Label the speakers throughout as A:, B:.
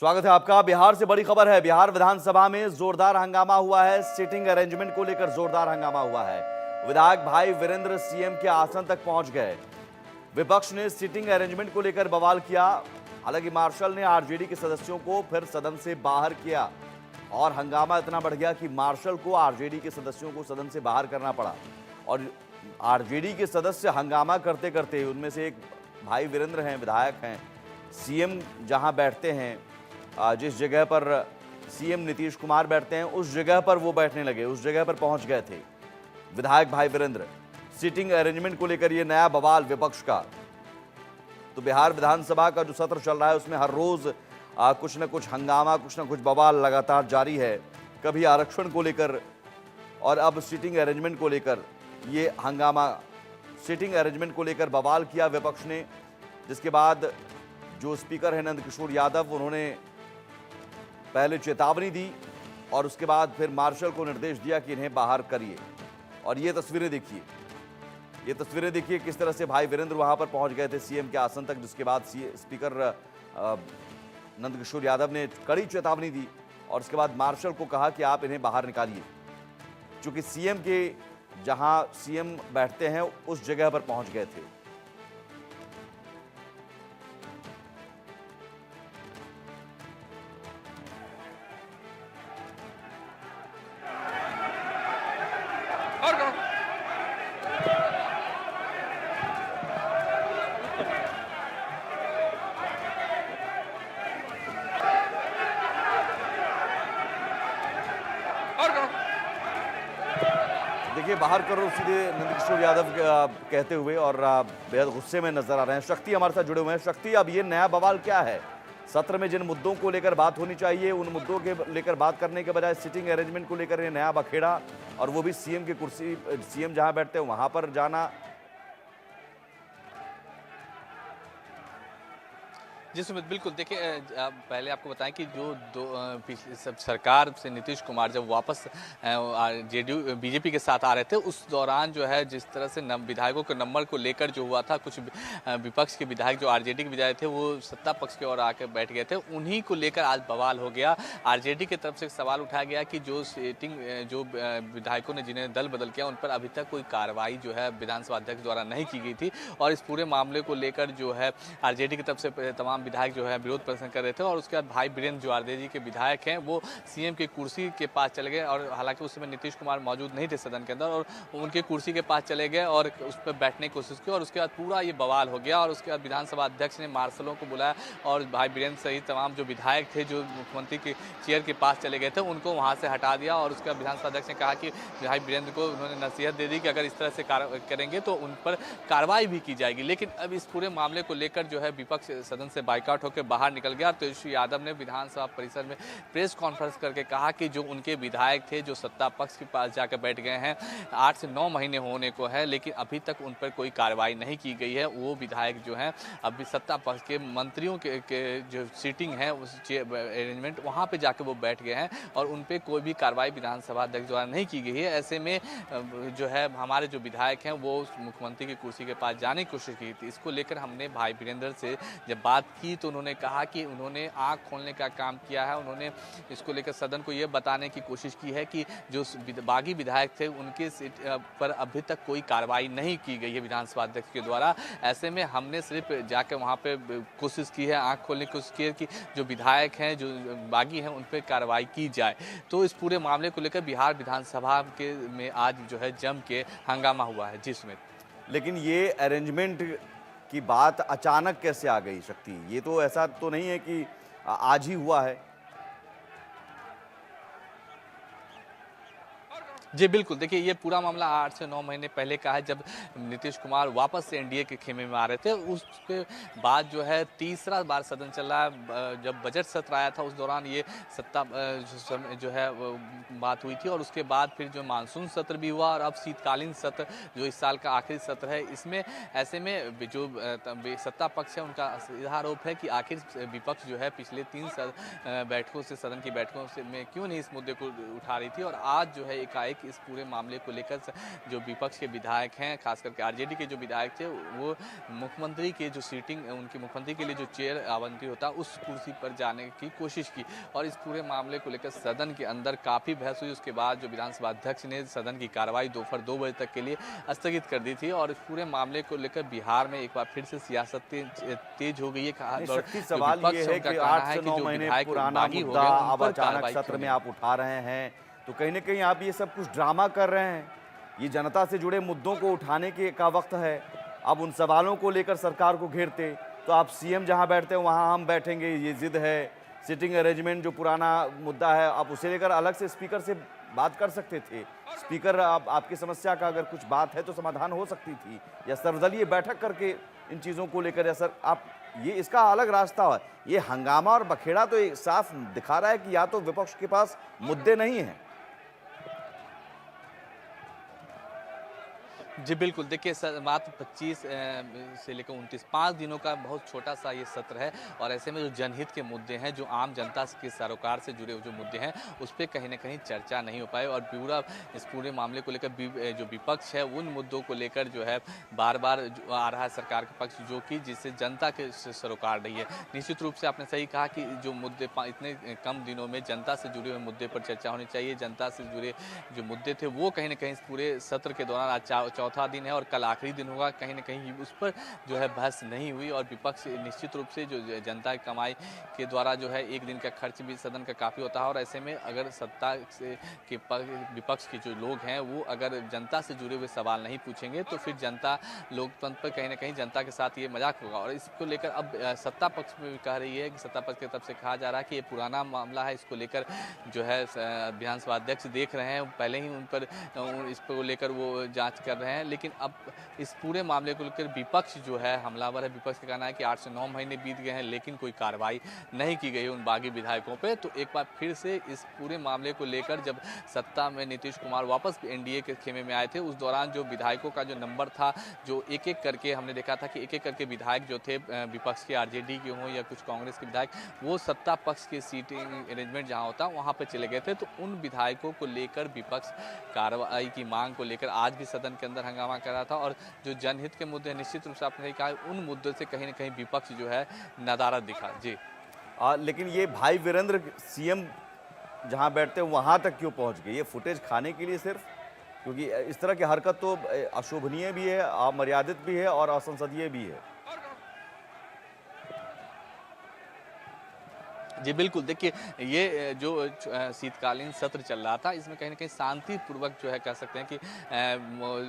A: स्वागत है आपका। बिहार से बड़ी खबर है। बिहार विधानसभा में जोरदार हंगामा हुआ है। सीटिंग अरेंजमेंट को लेकर जोरदार हंगामा हुआ है। विधायक भाई वीरेंद्र सीएम के आसन तक पहुंच गए। विपक्ष ने सीटिंग अरेंजमेंट को लेकर बवाल किया। हालांकि मार्शल ने आरजेडी के सदस्यों को फिर सदन से बाहर किया और हंगामा इतना बढ़ गया कि मार्शल को आरजेडी के सदस्यों को सदन से बाहर करना पड़ा। और आरजेडी के सदस्य हंगामा करते करते, उनमें से एक भाई वीरेंद्र हैं, विधायक हैं, सीएम जहां बैठते हैं, जिस जगह पर सीएम नीतीश कुमार बैठते हैं, उस जगह पर वो बैठने लगे, उस जगह पर पहुंच गए थे विधायक भाई वीरेंद्र। सीटिंग अरेंजमेंट को लेकर ये नया बवाल विपक्ष का। तो बिहार विधानसभा का जो सत्र चल रहा है उसमें हर रोज कुछ न कुछ हंगामा, कुछ न कुछ बवाल लगातार जारी है। कभी आरक्षण को लेकर और अब सीटिंग अरेंजमेंट को लेकर ये हंगामा। सीटिंग अरेंजमेंट को लेकर बवाल किया विपक्ष ने, जिसके बाद जो स्पीकर है नंदकिशोर यादव, उन्होंने पहले चेतावनी दी और उसके बाद फिर मार्शल को निर्देश दिया कि इन्हें बाहर करिए। और ये तस्वीरें देखिए, ये तस्वीरें देखिए किस तरह से भाई वीरेंद्र वहां पर पहुंच गए थे सीएम के आसन तक, जिसके बाद स्पीकर नंदकिशोर यादव ने कड़ी चेतावनी दी और उसके बाद मार्शल को कहा कि आप इन्हें बाहर निकालिए, क्योंकि सीएम के जहां सीएम बैठते हैं उस जगह पर पहुंच गए थे। देखिए बाहर करो सीधे नंदकिशोर यादव कहते हुए, और बेहद गुस्से में नजर आ रहे हैं। शक्ति हमारे साथ जुड़े हुए हैं। शक्ति, अब ये नया बवाल क्या है? सत्र में जिन मुद्दों को लेकर बात होनी चाहिए उन मुद्दों के लेकर बात करने के बजाय सिटिंग अरेंजमेंट को लेकर ये नया बखेड़ा, और वो भी सीएम की कुर्सी, सीएम जहां बैठते हैं वहां पर जाना।
B: जी सुमित, बिल्कुल। देखिए, पहले आपको बताएं कि जो सब सरकार से नीतीश कुमार जब वापस जेडीयू बीजेपी के साथ आ रहे थे, उस दौरान जो है जिस तरह से विधायकों के नंबर को लेकर जो हुआ था, कुछ विपक्ष के विधायक जो आरजेडी के विधायक थे वो सत्ता पक्ष की ओर आकर बैठ गए थे। उन्हीं को लेकर आज बवाल हो गया। आरजेडी की तरफ से सवाल उठाया गया कि जो जो विधायकों ने जिन्हें दल बदल किया उन पर अभी तक कोई कार्रवाई जो है विधानसभा अध्यक्ष द्वारा नहीं की गई थी, और इस पूरे मामले को लेकर जो है आरजेडी की तरफ से तमाम विधायक जो है विरोध प्रदर्शन कर रहे थे। और उसके बाद भाई वीरेंद्र जो आरजेडी के विधायक हैं वो सीएम की कुर्सी के पास चले गए, और हालांकि उस समय नीतीश कुमार मौजूद नहीं थे सदन के अंदर, और उनकी कुर्सी के पास चले गए और उस पर बैठने की कोशिश की, और उसके बाद पूरा ये बवाल हो गया। और उसके बाद विधानसभा अध्यक्ष ने मार्शलों को बुलाया और भाई वीरेंद्र सहित तमाम जो विधायक थे जो मुख्यमंत्री की चेयर के पास चले गए थे उनको वहाँ से हटा दिया। और उसके बाद विधानसभा अध्यक्ष ने कहा कि भाई वीरेंद्र को उन्होंने नसीहत दे दी कि अगर इस तरह से करेंगे तो उन पर कार्रवाई भी की जाएगी। लेकिन अब इस पूरे मामले को लेकर जो है विपक्ष सदन से बाइकआउट होकर बाहर निकल गया। तेजस्वी यादव ने विधानसभा परिसर में प्रेस कॉन्फ्रेंस करके कहा कि जो उनके विधायक थे जो सत्ता पक्ष के पास जाकर बैठ गए हैं, 8 से 9 महीने होने को है, लेकिन अभी तक उन पर कोई कार्रवाई नहीं की गई है। वो विधायक जो हैं अभी सत्ता पक्ष के मंत्रियों के जो सीटिंग है उस अरेंजमेंट वहाँ पे जाके वो बैठ गए हैं, और उन पर कोई भी कार्रवाई विधानसभा अध्यक्ष द्वारा नहीं की गई है। ऐसे में जो है हमारे जो विधायक हैं वो मुख्यमंत्री की कुर्सी के पास जाने की कोशिश की थी। इसको लेकर हमने भाई वीरेंद्र से जब बात की तो उन्होंने कहा कि उन्होंने आंख खोलने का काम किया है। उन्होंने इसको लेकर सदन को ये बताने की कोशिश की है कि जो बागी विधायक थे उनके पर अभी तक कोई कार्रवाई नहीं की गई है विधानसभा अध्यक्ष के द्वारा। ऐसे में हमने सिर्फ जाकर वहाँ पे कोशिश की है, आंख खोलने की कोशिश की है कि जो विधायक हैं जो बागी हैं उन पर कार्रवाई की जाए। तो इस पूरे मामले को लेकर बिहार विधानसभा के में आज जो है जम के हंगामा हुआ है। जी सुमित,
A: लेकिन ये अरेंजमेंट की बात अचानक कैसे आ गई शक्ति? ये तो ऐसा तो नहीं है कि आज ही हुआ है।
B: जी बिल्कुल। देखिए, ये पूरा मामला 8 से 9 महीने पहले का है, जब नीतीश कुमार वापस से एनडीए के खेमे में आ रहे थे। उसके बाद जो है तीसरा बार सदन चला है। जब बजट सत्र आया था उस दौरान ये सत्ता जो है बात हुई थी, और उसके बाद फिर जो मानसून सत्र भी हुआ, और अब शीतकालीन सत्र जो इस साल का आखिरी सत्र है, इसमें ऐसे में जो सत्ता पक्ष है उनका यह आरोप है कि आखिर विपक्ष जो है पिछले 3 बैठकों से, सदन की बैठकों से में क्यों नहीं इस मुद्दे को उठा रही थी, और आज जो है एकाएक कि इस पूरे मामले को लेकर जो विपक्ष के विधायक हैं, खास करके आरजेडी के जो विधायक थे, वो मुख्यमंत्री के जो सीटिंग उनके मुख्यमंत्री के लिए जो चेयर आवंटित होता उस कुर्सी पर जाने की कोशिश की और इस पूरे मामले को लेकर सदन के अंदर काफ़ी बहस हुई। उसके बाद जो विधानसभा अध्यक्ष ने सदन की कार्रवाई दोपहर 2 बजे तक के लिए स्थगित कर दी थी और इस पूरे मामले को लेकर बिहार में एक बार फिर से सियासत तेज हो गई है।
A: शक्ति सवाल ये है कि 8 से 9 महीने पुराना मुद्दा अब अचानक सत्र में आप उठा रहे हैं, तो कहीं ना कहीं आप ये सब कुछ ड्रामा कर रहे हैं। ये जनता से जुड़े मुद्दों को उठाने के का वक्त है। अब उन सवालों को लेकर सरकार को घेरते तो आप सीएम जहां बैठते हैं वहां हम बैठेंगे, ये जिद है। सिटिंग अरेंजमेंट जो पुराना मुद्दा है, आप उसे लेकर अलग से स्पीकर से बात कर सकते थे। स्पीकर आपकी समस्या का अगर कुछ बात है तो समाधान हो सकती थी, या सर्वदलीय बैठक करके इन चीज़ों को लेकर, या सर आप ये इसका अलग रास्ता है। ये हंगामा और बखेड़ा तो एक साफ दिखा रहा है कि या तो विपक्ष के पास मुद्दे नहीं हैं।
B: जी बिल्कुल, देखिए मात्र 25 से लेकर 29 5 दिनों का बहुत छोटा सा ये सत्र है और ऐसे में जो जनहित के मुद्दे हैं, जो आम जनता के सरोकार से जुड़े जो मुद्दे हैं, उस पर कहीं ना कहीं चर्चा नहीं हो पाई और पूरा इस पूरे मामले को लेकर जो विपक्ष है उन मुद्दों को लेकर जो है बार बार आ रहा है सरकार के पक्ष, जो कि जिससे जनता के सरोकार रही है। निश्चित रूप से आपने सही कहा कि जो मुद्दे इतने कम दिनों में जनता से जुड़े हुए मुद्दे पर चर्चा होनी चाहिए। जनता से जुड़े जो मुद्दे थे वो कहीं ना कहीं इस पूरे सत्र के दौरान आज चौथा दिन है और कल आखिरी दिन होगा, कहीं ना कहीं उस पर जो है बहस नहीं हुई और विपक्ष निश्चित रूप से जो जनता की कमाई के द्वारा जो है एक दिन का खर्च भी सदन का काफ़ी होता है और ऐसे में अगर सत्ता से के विपक्ष के जो लोग हैं वो अगर जनता से जुड़े हुए सवाल नहीं पूछेंगे तो फिर जनता लोकतंत्र पर कहीं ना कहीं जनता के साथ ये मजाक होगा। और इसको लेकर अब सत्ता पक्ष में भी कह रही है कि सत्ता पक्ष की तरफ से कहा जा रहा है कि ये पुराना मामला है, इसको लेकर जो है विधानसभा अध्यक्ष देख रहे हैं, पहले ही उन पर इसको लेकर वो जांच कर रहे हैं। लेकिन अब इस पूरे मामले को लेकर विपक्ष जो है हमलावर है। विपक्ष का कहना है कि 8 से 9 महीने बीत गए हैं लेकिन कोई कार्रवाई नहीं की गई उन बागी विधायकों पे। तो एक बार फिर से इस पूरे मामले को लेकर जब सत्ता में नीतीश कुमार वापस एनडीए के खेमे में आए थे, उस दौरान जो विधायकों का जो नंबर था, जो एक एक करके हमने देखा था कि एक एक करके विधायक जो थे विपक्ष के आरजेडी के हों या कुछ कांग्रेस के विधायक, वो सत्ता पक्ष के सीटिंग अरेंजमेंट जहाँ होता वहाँ पर चले गए थे। तो उन विधायकों को लेकर विपक्ष कार्रवाई की मांग को लेकर आज भी सदन के अंदर हंगामा कर रहा था और जो जनहित के मुद्दे निश्चित रूप से आपने कहा उन मुद्दों से कहीं ना कहीं विपक्ष जो है नदारद दिखा। जी
A: लेकिन ये भाई वीरेंद्र सीएम जहां बैठते हैं वहां तक क्यों पहुंच गए? ये फुटेज खाने के लिए सिर्फ? क्योंकि इस तरह की हरकत तो अशोभनीय भी है, अमर्यादित भी है और असंसदीय भी है।
B: जी बिल्कुल, देखिए ये जो शीतकालीन सत्र चल रहा था इसमें कहीं ना कहीं शांतिपूर्वक जो है कह सकते हैं कि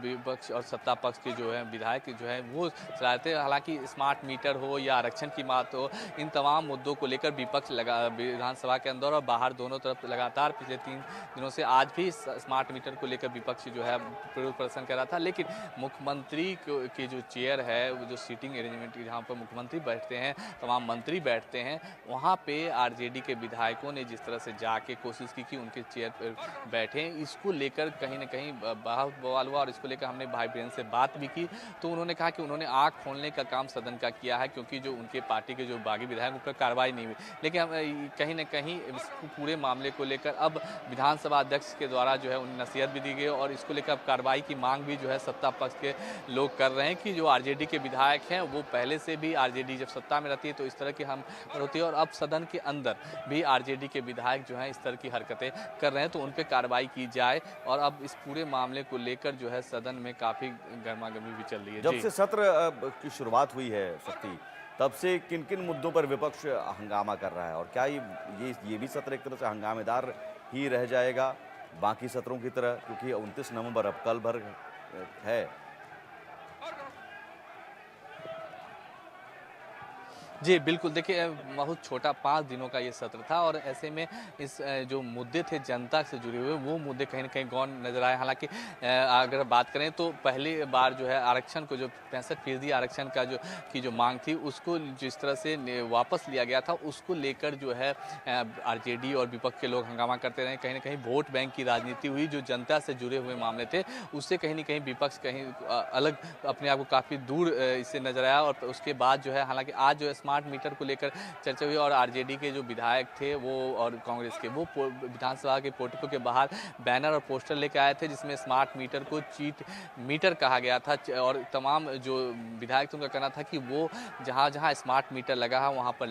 B: विपक्ष और सत्ता पक्ष के जो है विधायक जो है वो चलाए थे। हालांकि स्मार्ट मीटर हो या आरक्षण की बात हो, इन तमाम मुद्दों को लेकर विपक्ष विधानसभा के अंदर और बाहर दोनों तरफ लगातार पिछले 3 दिनों से आज भी स्मार्ट मीटर को लेकर विपक्ष जो है विरोध प्रदर्शन कर रहा था। लेकिन मुख्यमंत्री की जो चेयर है, जो सीटिंग अरेंजमेंट जहाँ पर मुख्यमंत्री बैठते हैं, तमाम मंत्री बैठते हैं, वहाँ पे आरजेडी के विधायकों ने जिस तरह से जाके कोशिश की कि उनके चेयर पर बैठे, इसको लेकर कहीं ना कहीं बहुत बवाल हुआ। और इसको लेकर हमने भाई बहन से बात भी की तो उन्होंने कहा कि उन्होंने आँख खोलने का काम सदन का किया है, क्योंकि जो उनके पार्टी के जो बागी विधायक उन पर कार्रवाई नहीं हुई। लेकिन कहीं ना कहीं इस पूरे मामले को लेकर अब विधानसभा अध्यक्ष के द्वारा जो है उन्हें नसीहत भी दी गई और इसको लेकर अब कार्रवाई की मांग भी जो है सत्ता पक्ष के लोग कर रहे हैं कि जो आरजेडी के विधायक हैं वो पहले से भी आरजेडी जब सत्ता में रहती है तो इस तरह की हम होती है और अब सदन के अंदर भी आरजेडी के विधायक जो हैं इस तरह की हरकतें कर रहे हैं तो उन पर कार्रवाई की जाए। और अब इस पूरे मामले को लेकर जो है सदन में काफ़ी गर्मागर्मी भी चल रही है।
A: जब से सत्र की शुरुआत हुई है शक्ति, तब से किन किन मुद्दों पर विपक्ष हंगामा कर रहा है और क्या ये भी सत्र एक तरह से हंगामेदार ही रह जाएगा बाकी सत्रों की तरह? क्योंकि 29 नवंबर अब कल भर है।
B: जी बिल्कुल, देखिए बहुत छोटा 5 दिनों का ये सत्र था और ऐसे में इस जो मुद्दे थे जनता से जुड़े हुए वो मुद्दे कहीं ना कहीं गौण नजर आए। हालांकि अगर बात करें तो पहली बार जो है आरक्षण को, जो 65% आरक्षण का जो मांग थी उसको जिस तरह से वापस लिया गया था, उसको लेकर जो है आरजेडी और विपक्ष के लोग हंगामा करते रहे। कहीं ना कहीं वोट बैंक की राजनीति हुई, जो जनता से जुड़े हुए मामले थे उससे कहीं ना कहीं विपक्ष कहीं अलग अपने आप को काफ़ी दूर इससे नजर आया। और उसके बाद जो है हालांकि आज जो स्मार्ट मीटर को लेकर चर्चा हुई और आरजेडी के जो विधायक थे वो और कांग्रेस के वो विधानसभा के पोर्टिको के बाहर बैनर और पोस्टर लेकर आए थे, जिसमें स्मार्ट मीटर को चीट मीटर कहा गया था। और तमाम जो विधायक थे उनका कहना था कि वो जहाँ जहाँ स्मार्ट मीटर लगा है वहाँ पर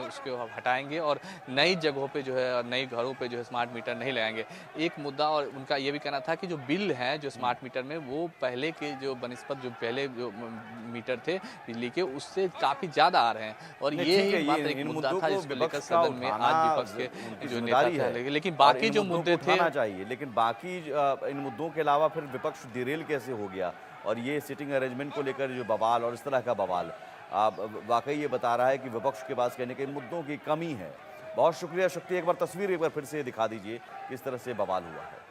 B: उसको हटाएंगे और नई जगहों पे जो है, नई घरों पे जो है स्मार्ट मीटर नहीं लगाएंगे। एक मुद्दा और उनका ये भी कहना था कि जो बिल है जो स्मार्ट मीटर में वो पहले के जो बनिस्पत जो पहले जो मीटर थे बिजली के उससे काफ़ी ज़्यादा आ रहे हैं। और ये ही बात एक मुद्दा था जिसको लेकर सदन में आज विपक्ष के जो नेता थे, लेकिन बाकी जो मुद्दे थे
A: चाहिए, लेकिन बाकी इन मुद्दों के अलावा फिर विपक्ष डिरेल कैसे हो गया और ये सिटिंग अरेंजमेंट को लेकर जो बवाल और इस तरह का बवाल वाकई ये बता रहा है कि विपक्ष के पास कहने के मुद्दों की कमी है। बहुत शुक्रिया शक्ति, एक बार तस्वीर एक बार फिर से दिखा दीजिए किस तरह से बवाल हुआ है।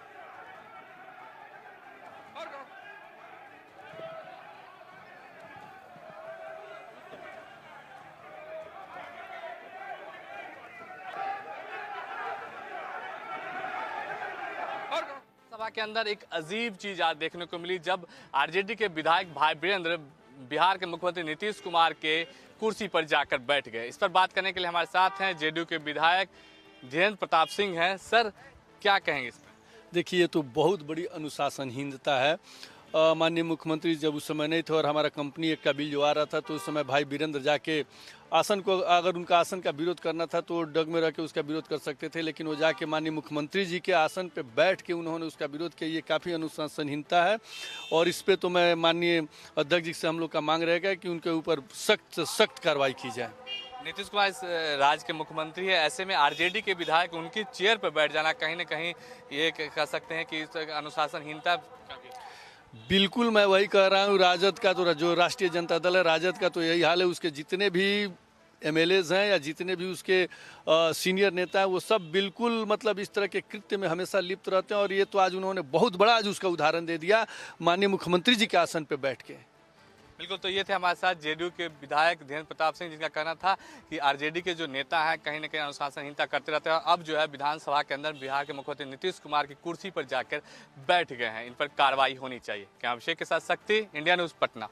B: सभा के अंदर एक अजीब चीज आज देखने को मिली जब आरजेडी के विधायक भाई वीरेंद्र बिहार के मुख्यमंत्री नीतीश कुमार के कुर्सी पर जाकर बैठ गए। इस पर बात करने के लिए हमारे साथ हैं जेडीयू के विधायक धीरेन्द्र प्रताप सिंह हैं। सर, क्या कहेंगे इस पर?
C: देखिए, ये तो बहुत बड़ी अनुशासनहीनता है। माननीय मुख्यमंत्री जब उस समय नहीं थे और हमारा कंपनी एक का बिल जो आ रहा था तो उस समय भाई वीरेंद्र जाके आसन को, अगर उनका आसन का विरोध करना था तो डग में रह के उसका विरोध कर सकते थे, लेकिन वो जाके माननीय मुख्यमंत्री जी के आसन पे बैठ के उन्होंने उसका विरोध किया। ये काफ़ी अनुशासनहीनता है और इस पे तो मैं माननीय अध्यक्ष जी से हम लोग का मांग रहेगा कि उनके ऊपर सख्त कार्रवाई की जाए।
B: नीतीश कुमार इस राज्य के मुख्यमंत्री है, ऐसे में आरजेडी के विधायक उनकी चेयर पर बैठ जाना कहीं ना कहीं ये कह सकते हैं कि अनुशासनहीनता।
C: बिल्कुल, मैं वही कह रहा हूँ। राजद का तो जो राष्ट्रीय जनता दल है, राजद का तो यही हाल है। उसके जितने भी एमएलएज हैं या जितने भी उसके सीनियर नेता हैं वो सब बिल्कुल मतलब इस तरह के कृत्य में हमेशा लिप्त रहते हैं। और ये तो आज उन्होंने बहुत बड़ा आज उसका उदाहरण दे दिया माननीय मुख्यमंत्री जी के आसन पर बैठ के।
B: बिल्कुल, तो ये थे हमारे साथ जेडीयू के विधायक धीरेन्द्र प्रताप सिंह, जिनका कहना था कि आरजेडी के जो नेता हैं कहीं ना कहीं अनुशासनहीनता करते रहते हैं। अब जो है विधानसभा के अंदर बिहार के मुख्यमंत्री नीतीश कुमार की कुर्सी पर जाकर बैठ गए हैं, इन पर कार्रवाई होनी चाहिए। क्या अभिषेक के साथ शक्ति, इंडिया न्यूज़, पटना।